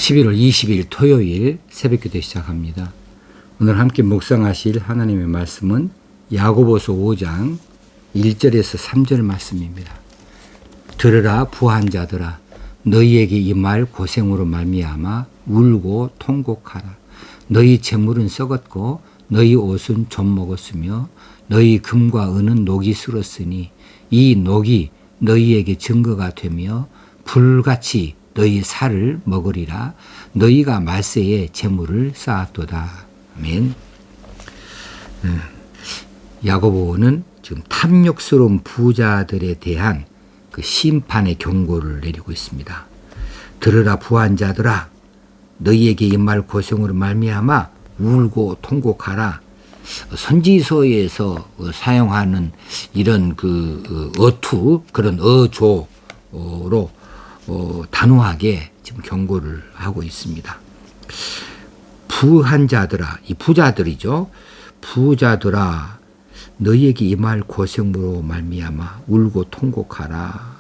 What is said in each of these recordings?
11월 20일 토요일 새벽기도 시작합니다. 오늘 함께 묵상하실 하나님의 말씀은 야고보서 5장 1절에서 3절 말씀입니다. 들으라 부한 자들아, 너희에게 임할 고생으로 말미암아 울고 통곡하라. 너희 재물은 썩었고 너희 옷은 좀 먹었으며 너희 금과 은은 녹이 슬었으니 이 녹이 너희에게 증거가 되며 불같이 너희 살을 먹으리라. 너희가 말세에 재물을 쌓았도다. 아멘. 야고보는 지금 탐욕스러운 부자들에 대한 그 심판의 경고를 내리고 있습니다. 들으라 부한 자들아, 너희에게 임할 고생으로 말미암아 울고 통곡하라. 선지서에서 사용하는 이런 그 어투, 그런 어조로 단호하게 지금 경고를 하고 있습니다. 부한 자들아, 이 부자들이죠. 부자들아, 너희에게 임할 고생으로 말미암아 울고 통곡하라.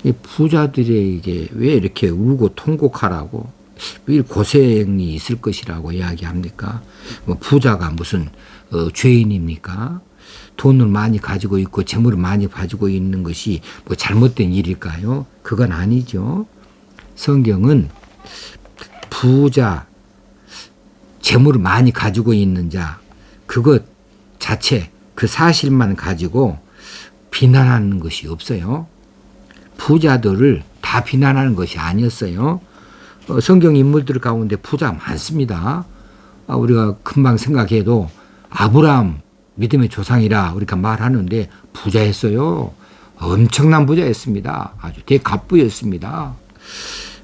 이 부자들에게 왜 이렇게 울고 통곡하라고, 왜 고생이 있을 것이라고 이야기합니까? 뭐 부자가 무슨 죄인입니까? 돈을 많이 가지고 있고 재물을 많이 가지고 있는 것이 뭐 잘못된 일일까요? 그건 아니죠. 성경은 부자, 재물을 많이 가지고 있는 자, 그것 자체, 그 사실만 가지고 비난하는 것이 없어요. 부자들을 다 비난하는 것이 아니었어요. 성경 인물들 가운데 부자 많습니다. 우리가 금방 생각해도 아브라함 믿음의 조상이라 우리가 말하는데 부자였어요. 엄청난 부자였습니다. 아주 대갑부였습니다.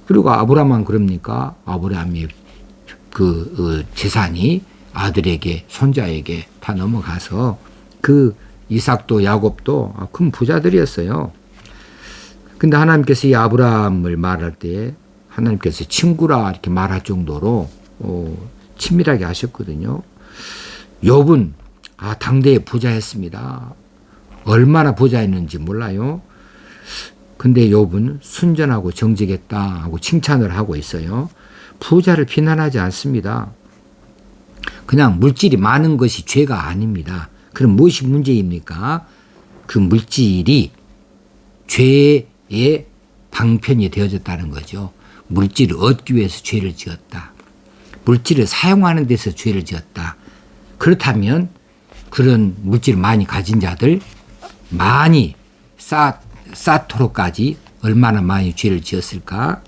그리고 아브라함은 그럽니까? 아브라함의 그 재산이 아들에게, 손자에게 다 넘어가서 그 이삭도 야곱도 큰 부자들이었어요. 근데 하나님께서 이 아브라함을 말할 때 하나님께서 친구라 이렇게 말할 정도로 친밀하게 하셨거든요. 욥은 당대의 부자였습니다. 얼마나 부자였는지 몰라요. 근데 욥은 순전하고 정직했다 하고 칭찬을 하고 있어요. 부자를 비난하지 않습니다. 그냥 물질이 많은 것이 죄가 아닙니다. 그럼 무엇이 문제입니까? 그 물질이 죄의 방편이 되어졌다는 거죠. 물질을 얻기 위해서 죄를 지었다. 물질을 사용하는 데서 죄를 지었다. 그렇다면 그런 물질을 많이 가진 자들 많이 쌓도록까지 얼마나 많이 죄를 지었을까?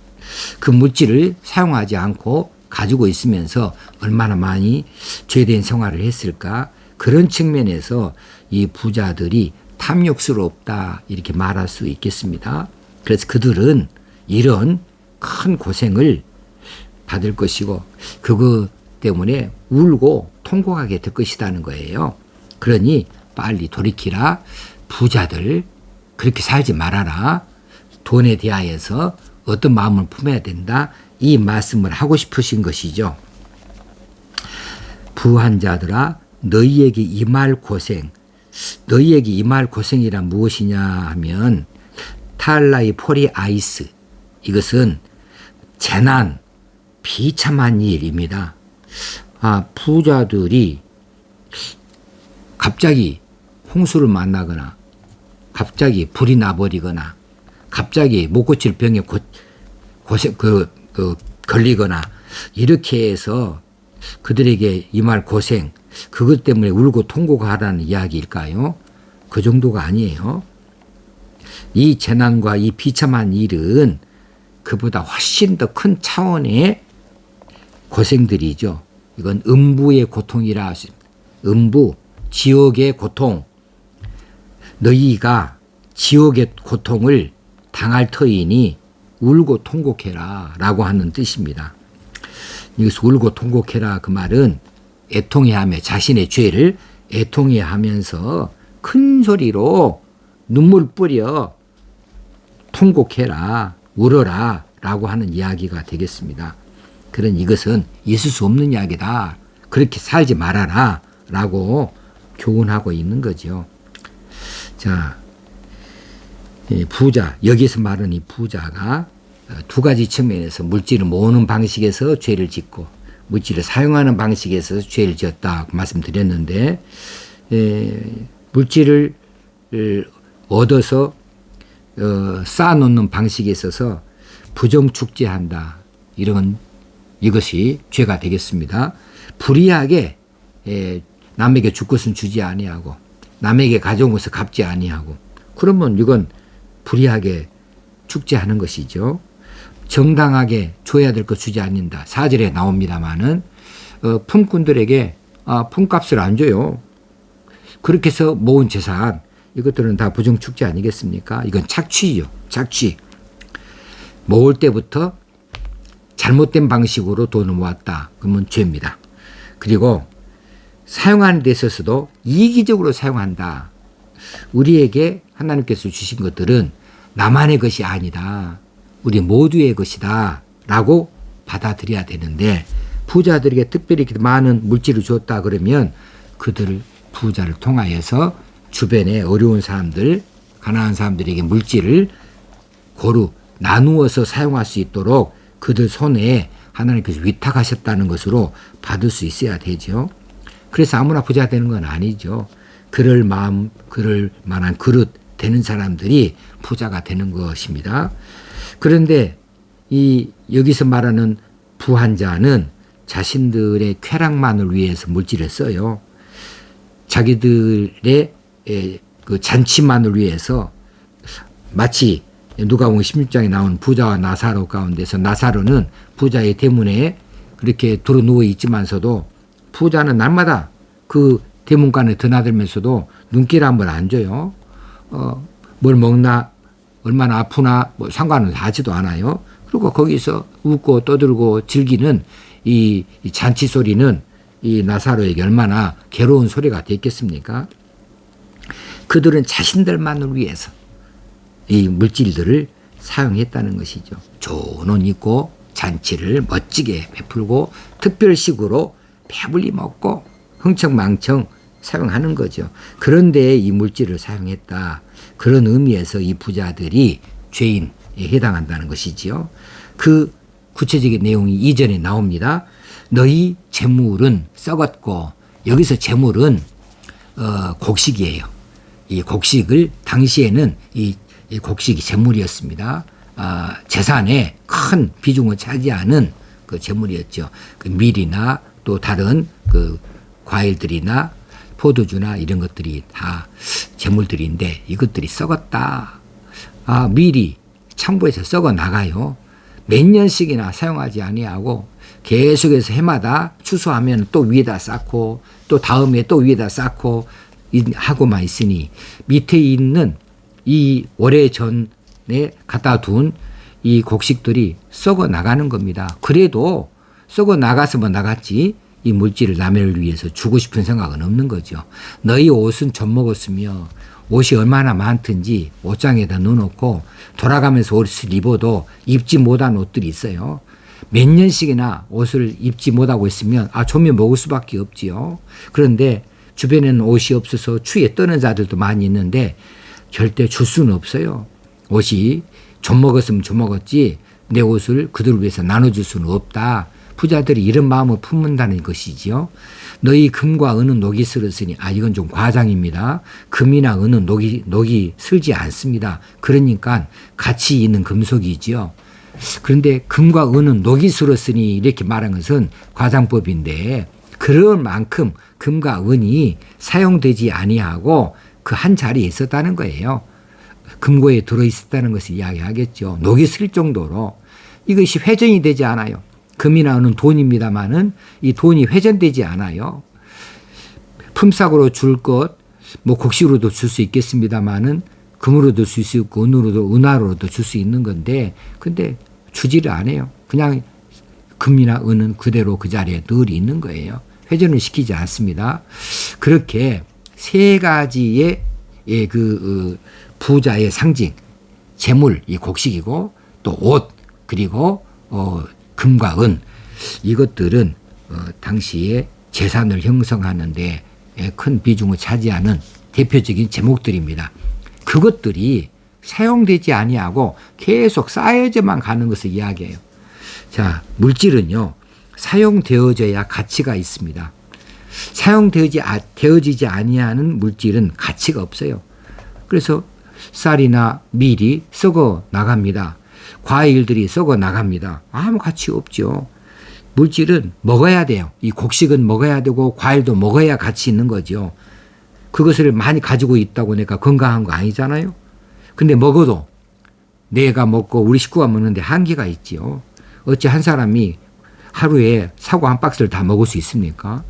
그 물질을 사용하지 않고 가지고 있으면서 얼마나 많이 죄된 생활을 했을까? 그런 측면에서 이 부자들이 탐욕스럽다 이렇게 말할 수 있겠습니다. 그래서 그들은 이런 큰 고생을 받을 것이고 그것 때문에 울고 통곡하게 될 것이라는 거예요. 그러니 빨리 돌이키라. 부자들 그렇게 살지 말아라. 돈에 대하여서 어떤 마음을 품어야 된다. 이 말씀을 하고 싶으신 것이죠. 부한 자들아, 너희에게 임할 고생. 너희에게 임할 고생이란 무엇이냐 하면 탈라이 포리 아이스. 이것은 재난, 비참한 일입니다. 부자들이 갑자기 홍수를 만나거나 갑자기 불이 나버리거나 갑자기 못 고칠 병에 걸리거나 이렇게 해서 그들에게 임할 고생, 그것 때문에 울고 통곡하라는 이야기일까요? 그 정도가 아니에요. 이 재난과 이 비참한 일은 그보다 훨씬 더 큰 차원의 고생들이죠. 이건 음부의 고통이라 하십니다. 음부, 지옥의 고통. 너희가 지옥의 고통을 당할 터이니 울고 통곡해라 라고 하는 뜻입니다. 여기서 울고 통곡해라 그 말은 애통해하며 자신의 죄를 애통해하면서 큰 소리로 눈물 뿌려 통곡해라, 울어라 라고 하는 이야기가 되겠습니다. 그런 이것은 있을 수 없는 이야기다. 그렇게 살지 말아라 라고 교훈하고 있는 거죠. 자, 부자, 여기서 말하는 이 부자가 두 가지 측면에서 물질을 모으는 방식에서 죄를 짓고 물질을 사용하는 방식에서 죄를 지었다 말씀드렸는데, 물질을 얻어서 쌓아놓는 방식에 있어서 부정축제한다, 이것이 죄가 되겠습니다. 불의하게 남에게 줄 것은 주지 아니하고 남에게 가져온 것을 갚지 아니하고, 그러면 이건 불의하게 축제하는 것이죠. 정당하게 줘야 될 것 주지 않는다. 4절에 나옵니다마는 품꾼들에게 품값을 안 줘요. 그렇게 해서 모은 재산, 이것들은 다 부정축제 아니겠습니까? 이건 착취죠. 착취. 모을 때부터 잘못된 방식으로 돈을 모았다, 그러면 죄입니다. 그리고 사용하는 데 있어서도 이기적으로 사용한다. 우리에게 하나님께서 주신 것들은 나만의 것이 아니다, 우리 모두의 것이다 라고 받아들여야 되는데, 부자들에게 특별히 많은 물질을 줬다 그러면 그들을, 부자를 통하여서 주변에 어려운 사람들, 가난한 사람들에게 물질을 고루 나누어서 사용할 수 있도록 그들 손에 하나님께서 위탁하셨다는 것으로 받을 수 있어야 되죠. 그래서 아무나 부자 되는 건 아니죠. 그럴 마음, 그럴 만한 그릇 되는 사람들이 부자가 되는 것입니다. 그런데 여기서 말하는 부한 자는 자신들의 쾌락만을 위해서 물질을 써요. 자기들의 그 잔치만을 위해서, 마치 누가복음 16장에 나오는 부자와 나사로 가운데서 나사로는 부자의 대문에 그렇게 들어 누워 있지만서도 부자는 날마다 그 대문간에 드나들면서도 눈길 한번 안 줘요. 뭘 먹나, 얼마나 아프나 뭐 상관은 하지도 않아요. 그리고 거기서 웃고 떠들고 즐기는 이 잔치 소리는 이 나사로에게 얼마나 괴로운 소리가 됐겠습니까? 그들은 자신들만을 위해서 이 물질들을 사용했다는 것이죠. 좋은 옷 입고 잔치를 멋지게 베풀고 특별식으로 배불리 먹고 흥청망청 사용하는 거죠. 그런데 이 물질을 사용했다, 그런 의미에서 이 부자들이 죄인에 해당한다는 것이지요. 그 구체적인 내용이 이전에 나옵니다. 너희 재물은 썩었고, 여기서 재물은 곡식이에요. 이 곡식을, 당시에는 이 곡식이 재물이었습니다. 재산에 큰 비중을 차지하는 그 재물이었죠. 그 밀이나 또 다른 그 과일들이나 포도주나 이런 것들이 다 재물들인데 이것들이 썩었다. 밀이 창고에서 썩어 나가요. 몇 년씩이나 사용하지 아니하고 계속해서 해마다 추수하면 또 위에다 쌓고 또 다음에 또 위에다 쌓고 하고만 있으니 밑에 있는 이 오래전에 갖다 둔 이 곡식들이 썩어 나가는 겁니다. 그래도 썩어 나갔으면 나갔지 이 물질을 남을 위해서 주고 싶은 생각은 없는 거죠. 너희 옷은 젖 먹었으며 옷이 얼마나 많든지 옷장에다 넣어놓고 돌아가면서 옷을 입어도 입지 못한 옷들이 있어요. 몇 년씩이나 옷을 입지 못하고 있으면 좀이 먹을 수밖에 없지요. 그런데 주변에는 옷이 없어서 추위에 떠는 자들도 많이 있는데 절대 줄 수는 없어요. 옷이 좀 먹었으면 좀 먹었지 내 옷을 그들을 위해서 나눠줄 수는 없다. 부자들이 이런 마음을 품는다는 것이지요. 너희 금과 은은 녹이 슬었으니, 이건 좀 과장입니다. 금이나 은은 녹이 슬지 않습니다. 그러니까 가치 있는 금속이지요. 그런데 금과 은은 녹이 슬었으니 이렇게 말한 것은 과장법인데, 그럴 만큼 금과 은이 사용되지 아니하고 그 한 자리에 있었다는 거예요. 금고에 들어있었다는 것을 이야기하겠죠. 녹이 슬 정도로. 이것이 회전이 되지 않아요. 금이나 은은 돈입니다마는 이 돈이 회전되지 않아요. 품삯으로 줄 것, 곡식으로도 줄 수 있겠습니다마는 금으로도 줄 수 있고 은화로도 줄 수 있는 건데, 근데 주지를 않아요. 그냥 금이나 은은 그대로 그 자리에 늘 있는 거예요. 회전을 시키지 않습니다. 그렇게 세 가지의 부자의 상징, 재물, 이 곡식이고 또 옷, 그리고 금과 은, 이것들은 당시에 재산을 형성하는 데 큰 비중을 차지하는 대표적인 제목들입니다. 그것들이 사용되지 아니하고 계속 쌓여져만 가는 것을 이야기해요. 자, 물질은요, 사용되어져야 가치가 있습니다. 되어지지 아니하는 물질은 가치가 없어요. 그래서 쌀이나 밀이 썩어 나갑니다. 과일들이 썩어 나갑니다. 아무 가치 없죠. 물질은 먹어야 돼요. 이 곡식은 먹어야 되고 과일도 먹어야 가치 있는 거죠. 그것을 많이 가지고 있다고 내가 건강한 거 아니잖아요. 근데 먹어도 내가 먹고 우리 식구가 먹는데 한계가 있지요. 어찌 한 사람이 하루에 사과 한 박스를 다 먹을 수 있습니까?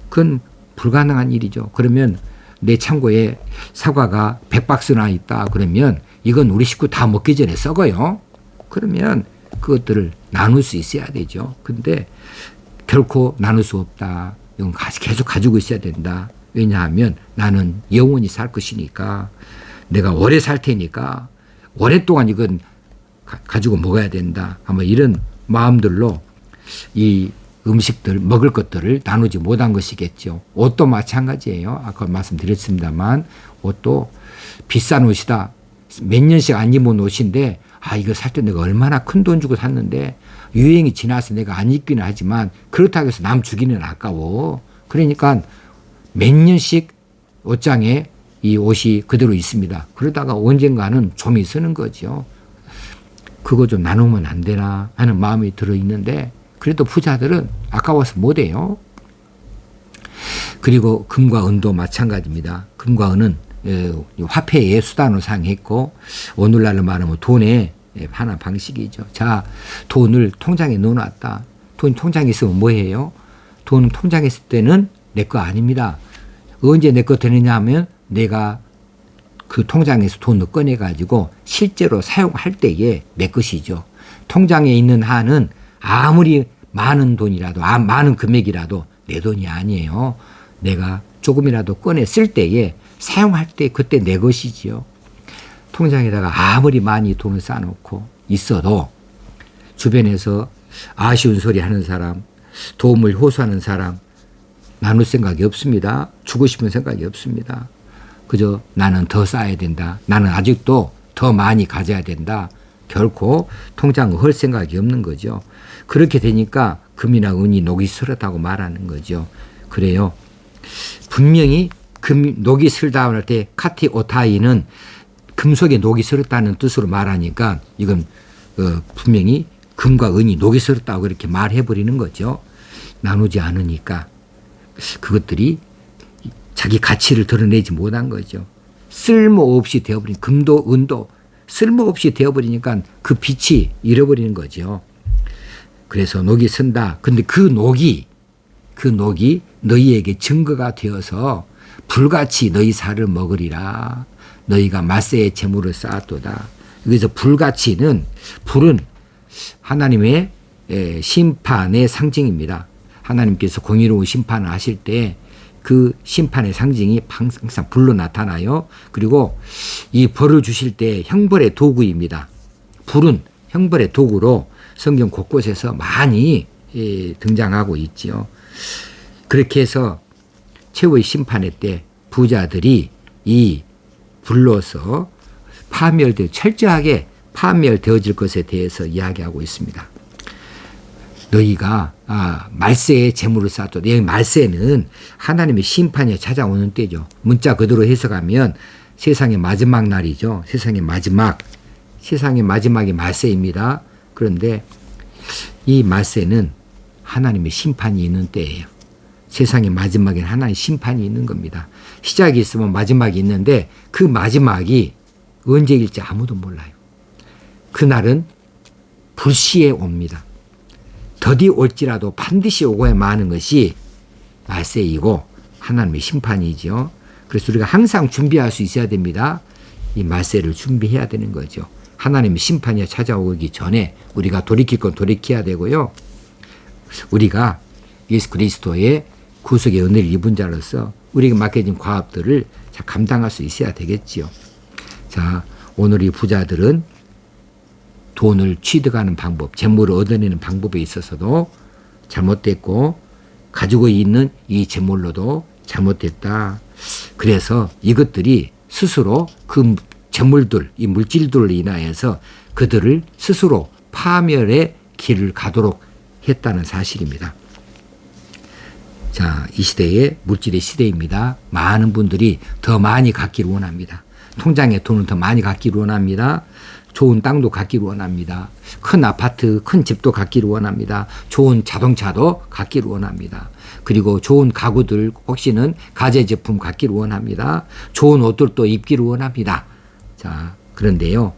그건 불가능한 일이죠. 그러면 내 창고에 사과가 100박스나 있다 그러면 이건 우리 식구 다 먹기 전에 썩어요. 그러면 그것들을 나눌 수 있어야 되죠. 근데 결코 나눌 수 없다. 이건 계속 가지고 있어야 된다. 왜냐하면 나는 영원히 살 것이니까, 내가 오래 살 테니까 오랫동안 이건 가지고 먹어야 된다. 아마 이런 마음들로 이 음식들, 먹을 것들을 나누지 못한 것이겠죠. 옷도 마찬가지예요. 아까 말씀드렸습니다만 옷도 비싼 옷이다. 몇 년씩 안 입은 옷인데 이거 살 때 내가 얼마나 큰 돈 주고 샀는데 유행이 지나서 내가 안 입기는 하지만 그렇다고 해서 남 주기는 아까워. 그러니까 몇 년씩 옷장에 이 옷이 그대로 있습니다. 그러다가 언젠가는 좀이 쓰는 거죠. 그거 좀 나누면 안 되나 하는 마음이 들어있는데 그래도 부자들은 아까워서 못해요. 그리고 금과 은도 마찬가지입니다. 금과 은은 화폐의 수단으로 사용했고 오늘날로 말하면 돈의 하나 방식이죠. 자, 돈을 통장에 넣어놨다. 돈 통장에 있으면 뭐해요? 돈 통장에 있을 때는 내 거 아닙니다. 언제 내 거 되느냐 하면 내가 그 통장에서 돈을 꺼내가지고 실제로 사용할 때에 내 것이죠. 통장에 있는 한은 아무리 많은 돈이라도, 많은 금액이라도 내 돈이 아니에요. 내가 조금이라도 꺼내 쓸 때에 사용할 때 그때 내 것이지요. 통장에다가 아무리 많이 돈을 쌓아놓고 있어도 주변에서 아쉬운 소리 하는 사람, 도움을 호소하는 사람 나눌 생각이 없습니다. 주고 싶은 생각이 없습니다. 그저 나는 더 쌓아야 된다. 나는 아직도 더 많이 가져야 된다. 결코 통장을 헐 생각이 없는 거죠. 그렇게 되니까 금이나 은이 녹이 슬었다고 말하는 거죠. 그래요. 분명히 녹이 슬다 할 때 카티 오타이는 금속에 녹이 슬었다는 뜻으로 말하니까 이건 분명히 금과 은이 녹이 슬었다고 그렇게 말해버리는 거죠. 나누지 않으니까 그것들이 자기 가치를 드러내지 못한 거죠. 쓸모없이 되어버린 금도 은도 쓸모없이 되어버리니까 그 빛이 잃어버리는 거죠. 그래서 녹이 쓴다. 근데 그 녹이 너희에게 증거가 되어서 불같이 너희 살을 먹으리라. 너희가 말세의 재물을 쌓았도다. 그래서 불같이는 불은 하나님의 심판의 상징입니다. 하나님께서 공의로운 심판을 하실 때 그 심판의 상징이 항상 불로 나타나요. 그리고 이 벌을 주실 때 형벌의 도구입니다. 불은 형벌의 도구로 성경 곳곳에서 많이 등장하고 있지요. 그렇게 해서 최후의 심판의 때 부자들이 이 불로서 철저하게 파멸되어질 것에 대해서 이야기하고 있습니다. 너희가 말세의 재물을 쌓았다. 여기 말세는 하나님의 심판이 찾아오는 때죠. 문자 그대로 해석하면 세상의 마지막 날이죠. 세상의 마지막이 말세입니다. 그런데 이 말세는 하나님의 심판이 있는 때예요. 세상의 마지막에는 하나님의 심판이 있는 겁니다. 시작이 있으면 마지막이 있는데 그 마지막이 언제일지 아무도 몰라요. 그날은 불시에 옵니다. 더디 올지라도 반드시 오고야 마는 것이 말세이고 하나님의 심판이죠. 그래서 우리가 항상 준비할 수 있어야 됩니다. 이 말세를 준비해야 되는 거죠. 하나님의 심판이 찾아오기 전에 우리가 돌이킬 건 돌이켜야 되고요. 우리가 예수 그리스도의 구속의 은혜를 입은 자로서 우리가 맡겨진 과업들을 잘 감당할 수 있어야 되겠지요. 자, 오늘 이 부자들은 돈을 취득하는 방법, 재물을 얻어내는 방법에 있어서도 잘못됐고 가지고 있는 이 재물로도 잘못됐다. 그래서 이것들이 스스로 그 재물들, 이 물질들로 인하여서 그들을 스스로 파멸의 길을 가도록 했다는 사실입니다. 자, 이 시대에 물질의 시대입니다. 많은 분들이 더 많이 갖기를 원합니다. 통장에 돈을 더 많이 갖기를 원합니다. 좋은 땅도 갖기를 원합니다. 큰 아파트, 큰 집도 갖기를 원합니다. 좋은 자동차도 갖기를 원합니다. 그리고 좋은 가구들, 혹시는 가전제품 갖기를 원합니다. 좋은 옷들도 입기를 원합니다. 자, 그런데요,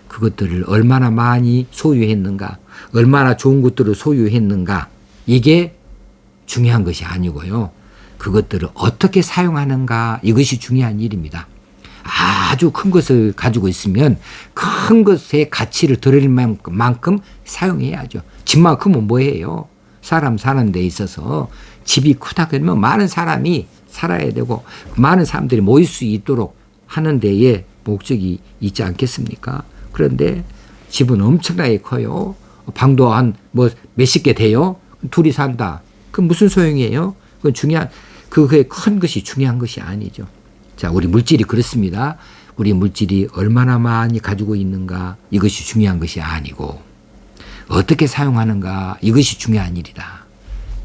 그것들을 얼마나 많이 소유했는가, 얼마나 좋은 것들을 소유했는가, 이게 중요한 것이 아니고요. 그것들을 어떻게 사용하는가, 이것이 중요한 일입니다. 아주 큰 것을 가지고 있으면 큰 것의 가치를 드릴 만큼 사용해야죠. 집만큼은 뭐예요? 사람 사는 데 있어서 집이 크다 그러면 많은 사람이 살아야 되고 많은 사람들이 모일 수 있도록 하는 데에 목적이 있지 않겠습니까? 그런데 집은 엄청나게 커요. 방도 한 몇십 개 돼요. 둘이 산다. 그건 무슨 소용이에요? 그건 그게 큰 것이 중요한 것이 아니죠. 자, 우리 물질이 그렇습니다. 우리 물질이 얼마나 많이 가지고 있는가, 이것이 중요한 것이 아니고 어떻게 사용하는가, 이것이 중요한 일이다.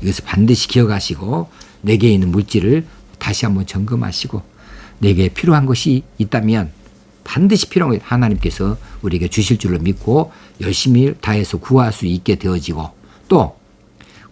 이것을 반드시 기억하시고 내게 있는 물질을 다시 한번 점검하시고 내게 필요한 것이 있다면 반드시 필요한 것 하나님께서 우리에게 주실 줄로 믿고 열심히 다해서 구할 수 있게 되어지고, 또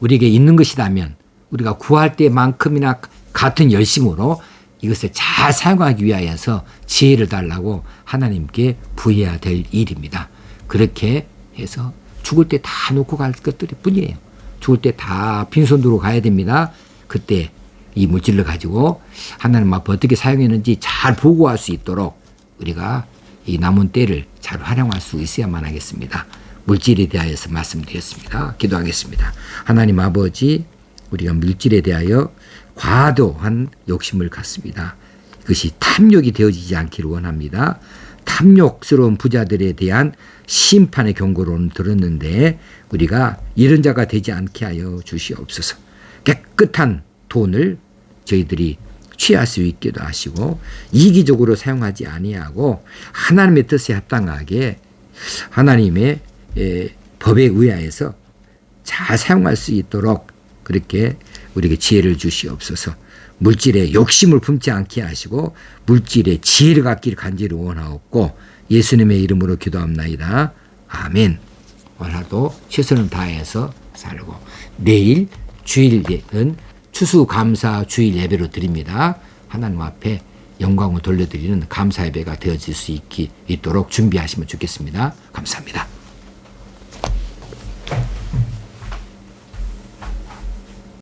우리에게 있는 것이라면 우리가 구할 때만큼이나 같은 열심으로 이것을 잘 사용하기 위하여서 지혜를 달라고 하나님께 부여해야 될 일입니다. 그렇게 해서 죽을 때 다 놓고 갈 것들이 뿐이에요. 죽을 때 다 빈손으로 가야 됩니다. 그때 이 물질을 가지고 하나님 앞에 어떻게 사용했는지 잘 보고할 수 있도록 우리가 이 남은 때를 잘 활용할 수 있어야만 하겠습니다. 물질에 대하여서 말씀드렸습니다. 기도하겠습니다. 하나님 아버지, 우리가 물질에 대하여 과도한 욕심을 갖습니다. 그것이 탐욕이 되어지지 않기를 원합니다. 탐욕스러운 부자들에 대한 심판의 경고로는 들었는데 우리가 이런 자가 되지 않게 하여 주시옵소서. 깨끗한 돈을 저희들이 취할 수 있기도 하시고 이기적으로 사용하지 아니하고 하나님의 뜻에 합당하게 하나님의 법에 의하여서 잘 사용할 수 있도록 그렇게 우리에게 지혜를 주시옵소서. 물질에 욕심을 품지 않게 하시고 물질에 지혜를 갖기를 간절히 원하옵고 예수님의 이름으로 기도합나이다. 아멘. 오늘도 최선을 다해서 살고 내일 주일은 추수감사 주일 예배로 드립니다. 하나님 앞에 영광을 돌려드리는 감사 예배가 되어질 수 있도록 준비하시면 좋겠습니다. 감사합니다.